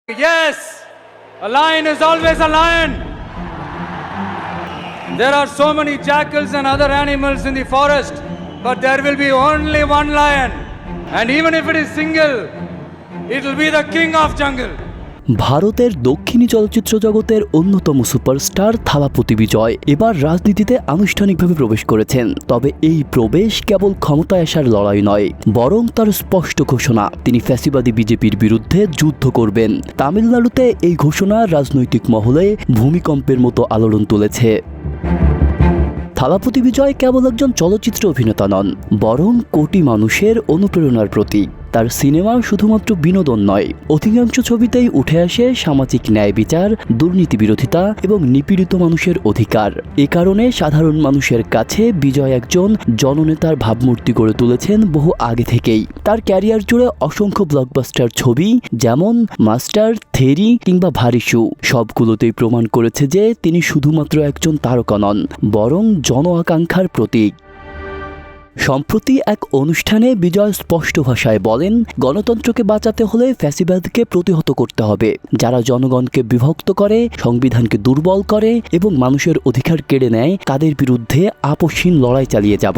Yes, a lion is always a lion. There are so many jackals and other animals in the forest, but there will be only one lion. And even if it is single, it will be the king of jungle. ভারতের দক্ষিণী চলচ্চিত্র জগতের অন্যতম superstar Thalapathy বিজয় এবার রাজনীতিতে আনুষ্ঠানিকভাবে প্রবেশ করেছেন। তবে এই প্রবেশ কেবল ক্ষমতায় আসার লড়াই নয়, বরং তার স্পষ্ট ঘোষণা তিনি ফ্যাসিবাদী বিজেপির বিরুদ্ধে যুদ্ধ করবেন। তামিলনাড়ুতে এই ঘোষণা রাজনৈতিক মহলে ভূমিকম্পের মতো আলোড়ন তুলেছে। থালাপতি বিজয় কেবল একজন চলচ্চিত্র অভিনেতা নন, বরং কোটি মানুষের অনুপ্রেরণার প্রতীক। তার সিনেমা শুধুমাত্র বিনোদন নয়, অধিকাংশ ছবিতেই উঠে আসে সামাজিক ন্যায় বিচার, দুর্নীতি বিরোধিতা এবং নিপীড়িত মানুষের অধিকার। এ কারণে সাধারণ মানুষের কাছে বিজয় একজন জননেতার ভাবমূর্তি গড়ে তুলেছেন বহু আগে থেকেই। তার ক্যারিয়ার জুড়ে অসংখ্য ব্লকবাস্টার ছবি যেমন মাস্টার, থেরি কিংবা ভারিসু সবগুলোতেই প্রমাণ করেছে যে তিনি শুধুমাত্র একজন তারকা নন, বরং জন আকাঙ্ক্ষার প্রতীক। সম্প্রতি এক অনুষ্ঠানে বিজয় স্পষ্ট ভাষায় বলেন, গণতন্ত্রকে বাঁচাতে হলে ফ্যাসিবাদকে প্রতিহত করতে হবে। যারা জনগণকে বিভক্ত করে, সংবিধানকে দুর্বল করে এবং মানুষের অধিকার কেড়ে নেয়, তাদের বিরুদ্ধে আপোষহীন লড়াই চালিয়ে যাব।